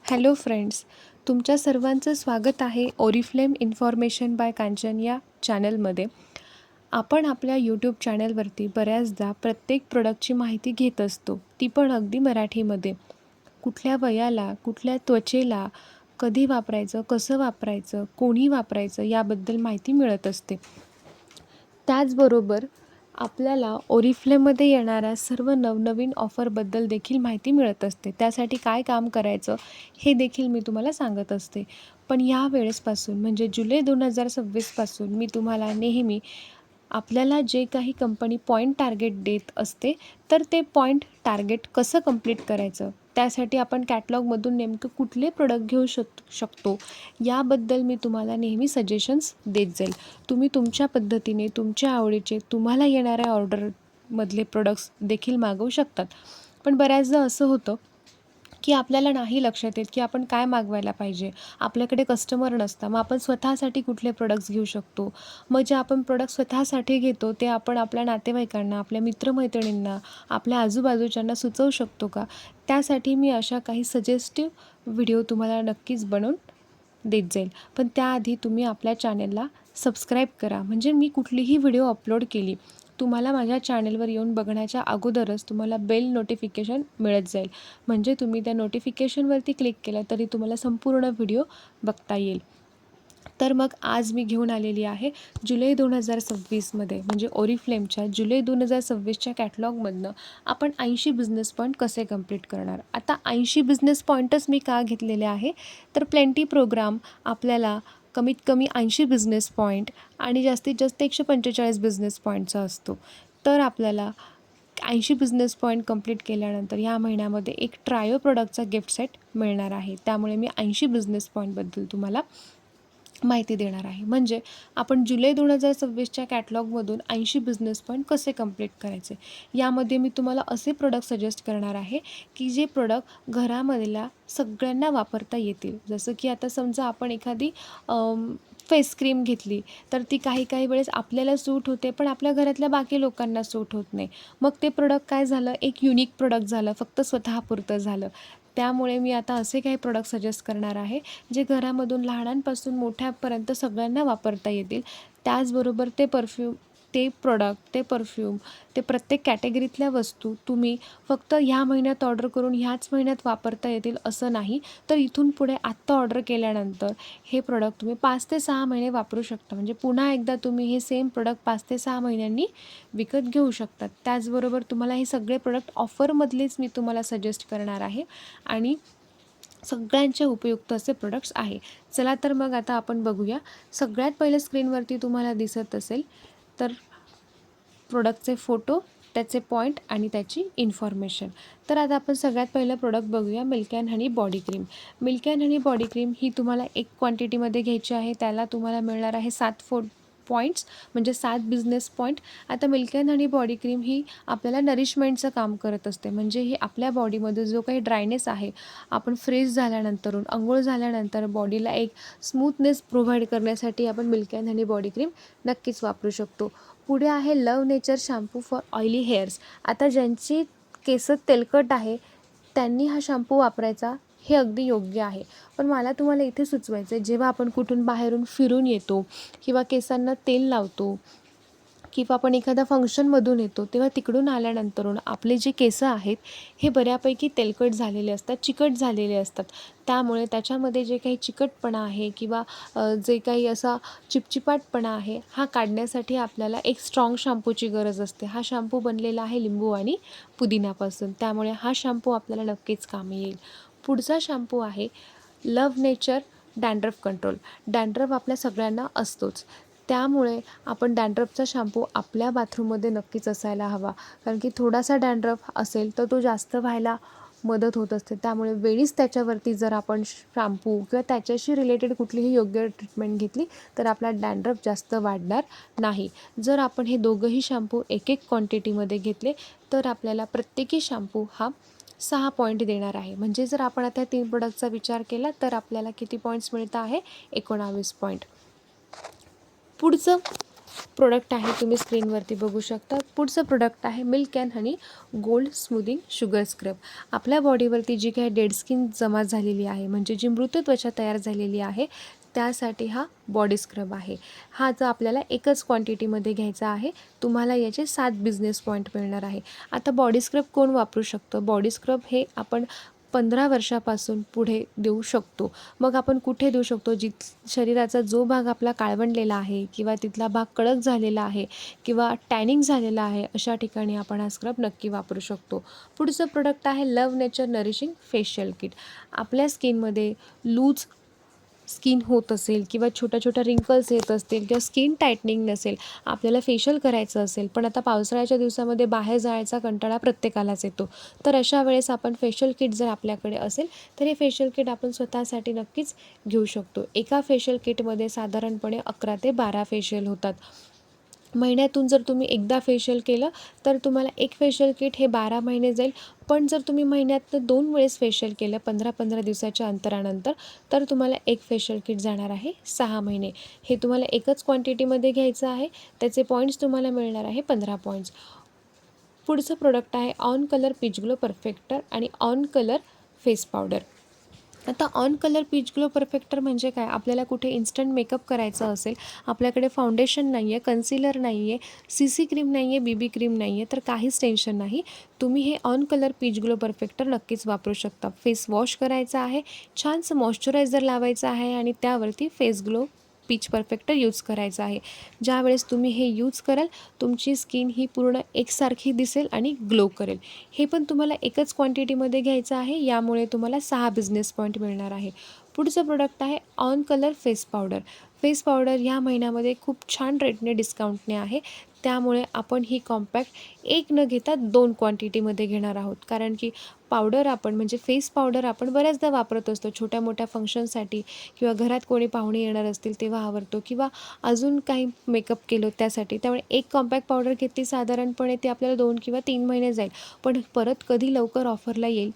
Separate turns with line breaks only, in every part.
Hello friends, तुमच्या सर्वांचं स्वागत आहे ओरिफ्लेम इन्फॉर्मेशन बाय कांचन या चॅनलमध्ये. आपण आपल्या यूट्यूब चॅनलवरती बऱ्याचदा प्रत्येक प्रोडक्टची माहिती घेत असतो, ती पण अगदी मराठीमध्ये. कुठल्या वयाला, कुठल्या त्वचेला, कधी वापरायचं, कसं वापरायचं, कोणी वापरायचं याबद्दल माहिती मिळत असते. त्याचबरोबर आपल्याला ओरिफ्लेममध्ये येणाऱ्या सर्व नवनवीन ऑफरबद्दल देखील माहिती मिळत असते. त्यासाठी काय काम करायचं हे देखील मी तुम्हाला सांगत असते. पण या वेळेसपासून म्हणजे जुलै 2026 पासून मी तुम्हाला नेहमी आपल्याला जे काही कंपनी पॉईंट टार्गेट देत असते, तर ते पॉईंट टार्गेट कसं कंप्लीट करायचं, त्यासाठी आपण कॅटलॉगमधून नेमकं कुठले प्रोडक्ट घेऊ शकतो याबद्दल मी तुम्हाला नेहमी सजेशन्स देत जाईल. तुम्ही तुमच्या पद्धतीने, तुमच्या आवडीचे, तुम्हाला येणाऱ्या ऑर्डरमधले प्रोडक्ट्स देखील मागवू शकतात. पण बऱ्याचदा असं होतं की आपल्याला नाही लक्षात येत की आपण काय मागवायला पाहिजे. आपल्याकडे कस्टमर नसतं, मग आपण स्वतःसाठी कुठले प्रोडक्ट्स घेऊ शकतो. मग जे आपण प्रोडक्ट स्वतःसाठी घेतो ते आपण आपल्या नातेवाईकांना, आपल्या मित्रमैत्रिणींना, आपल्या आजूबाजूच्यांना सुचवू शकतो का? त्यासाठी मी अशा काही सजेस्टिव्ह व्हिडिओ तुम्हाला नक्कीच बनवून देत जाईल. पण त्याआधी तुम्ही आपल्या चॅनलला सबस्क्राईब करा, म्हणजे मी कुठलीही व्हिडिओ अपलोड केली तुम्हाला माझ्या चॅनलवर येऊन बघण्याच्या अगोदरच तुम्हाला बेल नोटिफिकेशन मिळत जाईल. म्हणजे तुम्ही त्या नोटिफिकेशनवरती क्लिक केलं तरी तुम्हाला संपूर्ण व्हिडिओ बघता येईल. तर मग आज मी घेऊन आलेली आहे जुलै 2026मध्ये म्हणजे ओरिफ्लेमच्या जुलै 2026च्या कॅटलॉगमधनं आपण 80 बिझनेस पॉईंट कसे कंप्लीट करणार. आता 80 बिझनेस पॉईंटच मी का घेतलेले आहे, तर प्लेंटी प्रोग्राम आपल्याला कमीत कमी 80 बिझनेस पॉईंट आणि जास्तीत जास्त 145 बिझनेस पॉईंटचा असतो. तर आपल्याला 80 बिझनेस पॉईंट कंप्लीट केल्यानंतर ह्या महिन्यामध्ये एक ट्रायो प्रोडक्टचा गिफ्ट सेट मिळणार आहे. त्यामुळे मी 80 बिझनेस पॉईंटबद्दल तुम्हाला माहिती देणार आहे. म्हणजे आपण जुलै 2026च्या कॅटलॉगमधून 80 बिझनेस पॉईंट कसे कंप्लीट करायचे, यामध्ये मी तुम्हाला असे प्रोडक्ट सजेस्ट करणार आहे की जे प्रोडक्ट घरामधल्या सगळ्यांना वापरता येतील. जसं की आता समजा आपण एखादी फेस क्रीम घेतली तर ती काही वेळेस आपल्याला सूट होते, पण आपल्या घरातल्या बाकी लोकांना सूट होत नाही. मग ते प्रोडक्ट काय झालं, एक युनिक प्रोडक्ट झालं, फक्त स्वतःपुरतं झालं. त्यामुळे मी आता असे काही प्रोडक्ट सजेस्ट करणार आहे जे घरामधून लहानांपासून मोठ्यापर्यंत सगळ्यांना वापरता येतील. त्याचबरोबर ते परफ्यूम, ते प्रत्येक कॅटेगरीतल्या वस्तू तुम्ही फक्त ह्या महिन्यात ऑर्डर करून ह्याच महिन्यात वापरता येतील असं नाही. तर इथून पुढे आत्ता ऑर्डर केल्यानंतर हे प्रोडक्ट तुम्ही 5 ते 6 महिने वापरू शकता. म्हणजे पुन्हा एकदा तुम्ही हे सेम प्रोडक्ट 5 ते 6 महिन्यांनी विकत घेऊ शकतात. त्याचबरोबर तुम्हाला हे सगळे प्रोडक्ट ऑफरमधलेच मी तुम्हाला सजेस्ट करणार आहे आणि सगळ्यांचे उपयुक्त असे प्रोडक्ट्स आहे. चला तर मग आता आपण बघूया. सगळ्यात पहिले स्क्रीनवरती तुम्हाला दिसत असेल तर प्रोडक्टचे फोटो, त्याचे पॉईंट आणि त्याची इन्फॉर्मेशन. तर आता आपण सगळ्यात पहिलं प्रोडक्ट बघूया, milk and honey body cream. Milk and honey body cream ही तुम्हाला एक क्वांटिटीमध्ये घ्यायची आहे. त्याला तुम्हाला मिळणार आहे 7 पॉईंट्स म्हणजे 7 बिझनेस पॉईंट. आता milk and honey body cream ही आपल्याला नरिशमेंटचं काम करत असते. म्हणजे ही आपल्या बॉडीमध्ये जो काही ड्रायनेस आहे, आपण फ्रेश झाल्यानंतर, अंघोळ झाल्यानंतर बॉडीला एक स्मूथनेस प्रोव्हाइड करण्यासाठी आपण milk and honey body cream नक्कीच वापरू शकतो. पुढे आहे love nature shampoo for oily hairs. आता ज्यांची केस तेलकट आहे त्यांनी हा शॅम्पू वापरायचा हे अगदी योग्य आहे. पण मला तुम्हाला इथे सुचवायचं आहे, जेव्हा आपण कुठून बाहेरून फिरून येतो किंवा केसांना तेल लावतो किंवा आपण एखाद्या फंक्शनमधून येतो, तेव्हा तिकडून आल्यानंतरून आपले जे केस आहेत हे बऱ्यापैकी तेलकट झालेले असतात, चिकट झालेले असतात. त्यामुळे त्याच्यामध्ये जे काही चिकटपणा आहे किंवा जे काही असा चिपचिपाटपणा आहे हा काढण्यासाठी आपल्याला एक स्ट्रॉंग शॅम्पूची गरज असते. हा शॅम्पू बनलेला आहे लिंबू आणि पुदिन्यापासून. त्यामुळे हा शॅम्पू आपल्याला नक्कीच कामी येईल. पुढचा शॅम्पू आहे love nature dandruff control. Dandruff आपल्या सगळ्यांना असतोच. त्यामुळे आपण डॅन्ड्रफचा शॅम्पू आपल्या बाथरूममध्ये नक्कीच असायला हवा. कारण की थोडासा डॅन्ड्रफ असेल तर तो जास्त व्हायला मदत होत असते. त्यामुळे वेळीच त्याच्यावरती जर आपण शॅम्पू किंवा त्याच्याशी रिलेटेड कुठलीही योग्य ट्रीटमेंट घेतली तर आपला डॅन्ड्रफ जास्त वाढणार नाही. जर आपण हे दोघंही शॅम्पू एक क्वांटिटीमध्ये घेतले तर आपल्याला प्रत्येकी शॅम्पू हा 6 पॉईंट देणार आहे. म्हणजे जर आपण आता 3 प्रोडक्टचा विचार केला तर आपल्याला किती पॉईंट्स मिळत आहे, 19 पॉईंट. पुढचं प्रोडक्ट आहे तुम्ही स्क्रीनवरती बघू शकता. पुढचं प्रोडक्ट आहे milk and honey gold smoothing sugar scrub. आपल्या बॉडीवरती जी काही डेड स्किन जमा झालेली आहे, म्हणजे जी मृत त्वचा तयार झालेली आहे, त्यासाठी हा बॉडी स्क्रब आहे. हा जो आपल्याला एकच क्वांटिटीमध्ये घ्यायचा आहे. तुम्हाला याचे 7 बिझनेस पॉईंट मिळणार आहे. आता बॉडी स्क्रब कोण वापरू शकतं? बॉडी स्क्रब हे आपण 15 वर्षापासून पुढे देऊ शकतो. मग आपण कुठे देऊ शकतो? शरीराचा जो भाग आपला काळवंडलेला आहे किंवा तिथला भाग कडक झालेला आहे किंवा टॅनिंग झालेला आहे, अशा ठिकाणी आपण हा स्क्रब नक्की वापरू शकतो. पुढचं प्रोडक्ट आहे love nature nourishing facial kit. आपल्या स्किनमध्ये लूज स्किन होत असेल किंवा छोट्या छोट्या रिंकल्स येत असतील किंवा स्किन टाईटनिंग नसेल, आपल्याला फेशियल करायचं असेल, पण आता पावसाळ्याच्या दिवसामध्ये बाहेर जायचा कंटाळा प्रत्येकालाच येतो, तर अशा वेळेस आपण फेशियल किट जर आपल्याकडे असेल तर हे फेशियल किट आपण स्वतःसाठी नक्कीच घेऊ शकतो. एका फेशियल किटमध्ये साधारणपणे 11 ते 12 फेशियल होतात. महिन्यातून जर तुम्ही एकदा फेशियल केलं तर तुम्हाला एक फेशियल किट हे 12 महिने जाईल. पण जर तुम्ही महिन्यातनं 2 वेळेस फेशियल केलं 15-15 दिवसाच्या अंतरानंतर, तर तुम्हाला एक फेशियल किट जाणार आहे 6 महिने. हे तुम्हाला एकच क्वांटिटीमध्ये घ्यायचं आहे. त्याचे पॉईंट्स तुम्हाला मिळणार आहे 15 पॉईंट्स. पुढचं प्रोडक्ट आहे on colour peach glow perfector आणि ऑन कलर फेस पावडर. आता on colour peach glow perfector म्हणजे काय? आपल्याला कुठे इन्स्टंट मेकअप करायचा असेल, आपल्याकडे फाउंडेशन नाही आहे, कन्सिलर नाही आहे, CC क्रीम नाही आहे, BB क्रीम नाही आहे, तर काहीच टेन्शन नाही. तुम्ही हे on colour peach glow perfector नक्कीच वापरू शकता. फेस वॉश करायचा आहे, छानसं मॉइश्चरायझर लावायचं आहे आणि त्यावरती face glow peach perfector use करायचं आहे. ज्यावेळेस तुम्ही हे यूज कराल, तुमची स्किन ही पूर्ण एकसारखी दिसेल आणि ग्लो करेल. हे पण तुम्हाला एकच क्वांटिटीमध्ये घ्यायचं आहे. यामुळे तुम्हाला 6 बिझनेस पॉईंट मिळणार आहे. पुढचं प्रोडक्ट आहे on colour face powder. Face powder ह्या महिन्यामध्ये खूप छान रेटने डिस्काउंटने आहे. त्यामुळे आपण ही कॉम्पॅक्ट एक न घेता 2 क्वांटिटीमध्ये घेणार आहोत. कारण की पावडर आपण म्हणजे फेस पावडर आपण बऱ्याचदा वापरत असतो छोट्या मोठ्या फंक्शनसाठी किंवा घरात कोणी पाहुणे येणार असतील तेव्हा आवडतो किंवा अजून काही मेकअप केलं त्यासाठी. त्यामुळे एक कॉम्पॅक्ट पावडर घेतली साधारणपणे ती आपल्याला 2 किंवा 3 महिने जाईल. पण परत कधी लवकर ऑफरला येईल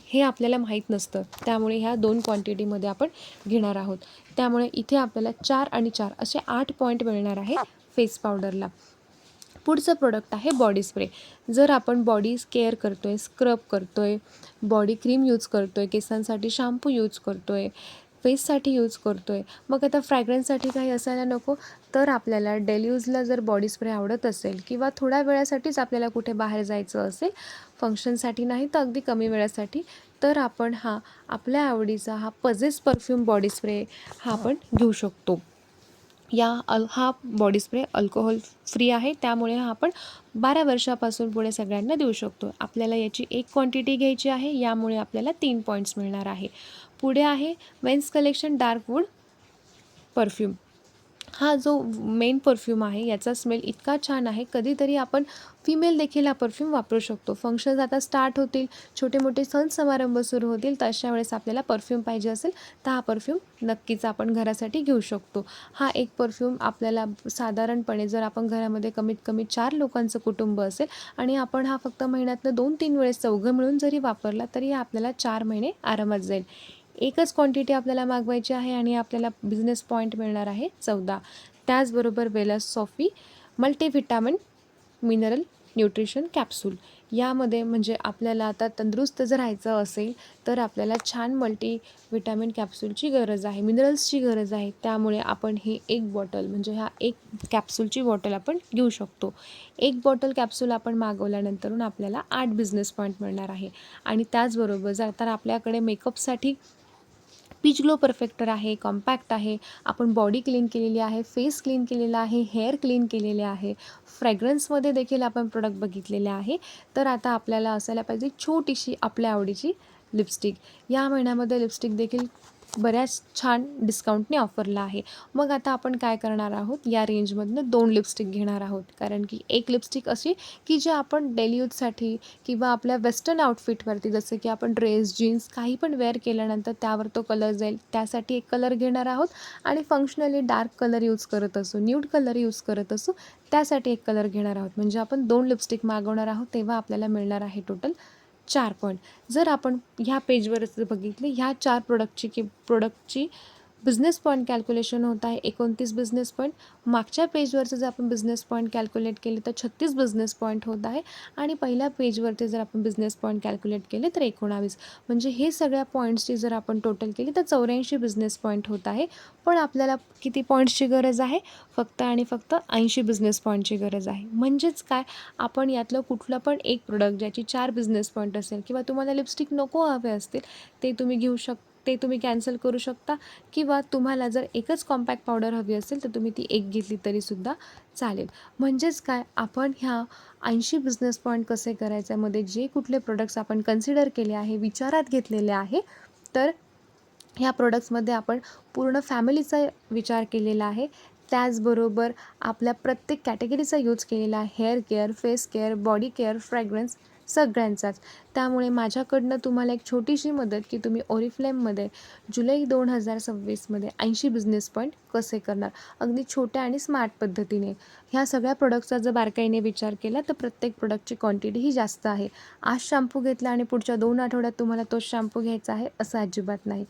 हे आपल्याला माहीत नसतं. त्यामुळे ह्या 2 क्वांटिटीमध्ये आपण घेणार आहोत. त्यामुळे इथे आपल्याला 4 आणि 4 असे 8 पॉईंट मिळणार आहे फेस पावडरला. पुढचं प्रोडक्ट आहे बॉडी स्प्रे. जर आपण बॉडी केअर करतो आहे, स्क्रब करतो आहे, बॉडी क्रीम यूज करतो आहे, केसांसाठी शॅम्पू यूज करतो आहे, फेससाठी यूज करतो आहे, मग आता फ्रॅग्रन्ससाठी काही असायला नको, तर आपल्याला डेली यूजला जर बॉडी स्प्रे आवडत असेल किंवा थोड्या वेळासाठीच आपल्याला कुठे बाहेर जायचं असेल, फंक्शनसाठी नाही तर अगदी कमी वेळासाठी, तर आपण हा आपल्या आवडीचा हा पजेस परफ्यूम बॉडी स्प्रे हा आपण घेऊ शकतो. हा बॉडी स्प्रे अल्कोहोल फ्री आहे. त्यामुळे हा आपण 12 वर्षापासून पुढे सगळ्यांना देऊ शकतो. आपल्याला याची एक क्वांटिटी घ्यायची आहे. यामुळे आपल्याला 3 पॉईंट्स मिळणार आहे. पुढे आहे men's collection dark wood perfume. हा जो मेन परफ्यूम आहे याचा स्मेल इतका छान आहे, कधीतरी आपण फिमेल देखील हा परफ्यूम वापरू शकतो. फंक्शन्स आता स्टार्ट होतील, छोटे मोठे सण समारंभ सुरू होतील, तर अशा वेळेस आपल्याला परफ्यूम पाहिजे असेल तर हा परफ्यूम नक्कीच आपण घरासाठी घेऊ शकतो. हा एक परफ्यूम आपल्याला साधारणपणे जर आपण घरामध्ये कमीत कमी 4 लोकांचं कुटुंब असेल आणि आपण हा फक्त महिन्यातनं 2-3 वेळेस चौघं मिळून जरी वापरला तरी आपल्याला 4 महिने आरामात जाईल. एकच क्वांटिटी आपल्याला मागवायची आहे आणि आपल्याला बिझनेस पॉईंट मिळणार आहे 14. त्याचबरोबर Wallace Sophie multivitamin mineral nutrition capsule. यामध्ये म्हणजे आपल्याला आता तंदुरुस्त जर राहायचं असेल तर आपल्याला छान मल्टीव्हिटॅमिन कॅप्सूलची गरज आहे, मिनरल्सची गरज आहे. त्यामुळे आपण ही एक बॉटल म्हणजे ह्या एक कॅप्सूलची बॉटल आपण घेऊ शकतो. एक बॉटल कॅप्सूल आपण मागवल्यानंतरून आपल्याला 8 बिझनेस पॉईंट मिळणार आहे. आणि त्याचबरोबर जर तर आपल्याकडे मेकअपसाठी पीच ग्लो परफेक्टर आहे, कॉम्पॅक्ट आहे, आपण बॉडी क्लीन केलेली आहे, फेस क्लीन केलेला आहे, हेअर क्लीन केलेले आहे, फ्रॅग्रन्समध्ये देखील आपण प्रोडक्ट बघितलेले आहे. तर आता आपल्याला असायला पाहिजे छोटीशी आपल्या आवडीची लिपस्टिक. या महिन्यामध्ये लिपस्टिक देखील बऱ्याच छान डिस्काउंटने ऑफरला आहे. मग आता आपण काय करणार आहोत, या रेंजमधनं 2 लिपस्टिक घेणार आहोत. कारण की एक लिपस्टिक अशी की जे आपण डेली यूजसाठी किंवा आपल्या वेस्टर्न आउटफिटवरती जसं की आपण ड्रेस जीन्स काही पण वेअर केल्यानंतर त्यावर तो कलर जाईल, त्यासाठी एक कलर घेणार आहोत. आणि फंक्शनली डार्क कलर यूज करत असू, न्यूड कलर यूज करत असू, त्यासाठी एक कलर घेणार आहोत. म्हणजे आपण 2 लिपस्टिक मागवणार आहोत, तेव्हा आपल्याला मिळणार आहे टोटल 4 पॉईंट. जर आपण ह्या पेजवर बघितले ह्या 4 प्रोडक्टची बिझनेस पॉईंट कॅल्क्युलेशन होत आहे 29 बिझनेस पॉईंट. मागच्या पेजवरचं जर आपण बिझनेस पॉईंट कॅल्क्युलेट केले तर 36 बिझनेस पॉईंट होत आहे आणि पहिल्या पेजवरती जर आपण बिझनेस पॉईंट कॅल्क्युलेट केले तर 19. म्हणजे हे सगळ्या पॉईंट्सची जर आपण टोटल केली तर 84 बिझनेस पॉईंट होत आहे. पण आपल्याला किती पॉईंट्सची गरज आहे? फक्त आणि फक्त 80 बिझनेस पॉईंटची गरज आहे. म्हणजेच काय, आपण यातलं कुठलं पण एक प्रोडक्ट ज्याची 4 बिझनेस पॉईंट असेल किंवा तुम्हाला लिपस्टिक नको हवे असतील ते तुम्ही घेऊ ते तुम्ही कॅन्सल करू शकता, किंवा तुम्हाला जर एकच कॉम्पॅक्ट पावडर हवी असेल तर तुम्ही ती एक घेतली तरीसुद्धा चालेल. म्हणजेच काय, आपण ह्या 80 बिझनेस पॉईंट कसे करायचे मध्ये जे कुठले प्रोडक्ट्स आपण कन्सिडर केले आहे, विचारात घेतलेले आहे, तर ह्या प्रोडक्ट्समध्ये आपण पूर्ण फॅमिलीचा विचार केलेला आहे. त्याचबरोबर आपल्या प्रत्येक कॅटेगरीचा यूज केलेला आहे. Hair care, face care, body care, fragrance सगळ्यांचाच. त्यामुळे माझ्याकडनं तुम्हाला एक छोटीशी मदत की तुम्ही ओरिफ्लेममध्ये जुलै 2026मध्ये 80 बिझनेस पॉईंट कसे करणार, अगदी छोट्या आणि स्मार्ट पद्धतीने. ह्या सगळ्या प्रोडक्ट्सचा जर बारकाईने विचार केला तर प्रत्येक प्रोडक्टची क्वांटिटीही जास्त आहे. आज शॅम्पू घेतला आणि पुढच्या 2 आठवड्यात तुम्हाला तोच शॅम्पू घ्यायचा आहे असं अजिबात नाही.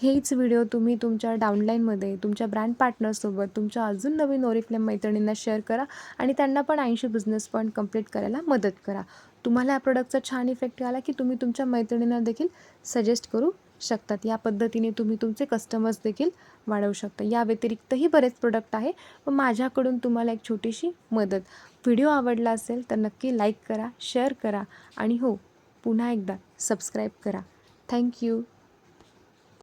हेच व्हिडिओ तुम्ही तुमच्या डाउनलाईनमध्ये, तुमच्या ब्रँड पार्टनरसोबत, तुमच्या अजून नवीन ओरिफ्लेम मैत्रिणींना शेअर करा आणि त्यांना पण 80 बिझनेस पॉईंट कंप्लीट करायला मदत करा. तुम्हाला या प्रोडक्टचा छान इफेक्ट आला की तुम्ही तुमच्या मैत्रिणींना देखील सजेस्ट करू शकतात. या पद्धतीने तुम्ही तुमचे कस्टमर्स देखील वाढवू शकता. या व्यतिरिक्तही बरेच प्रोडक्ट आहे, पण माझ्याकडून तुम्हाला एक छोटीशी मदत. व्हिडिओ आवडला असेल तर नक्की लाईक करा, शेअर करा आणि हो, पुन्हा एकदा सबस्क्राईब करा. थँक्यू.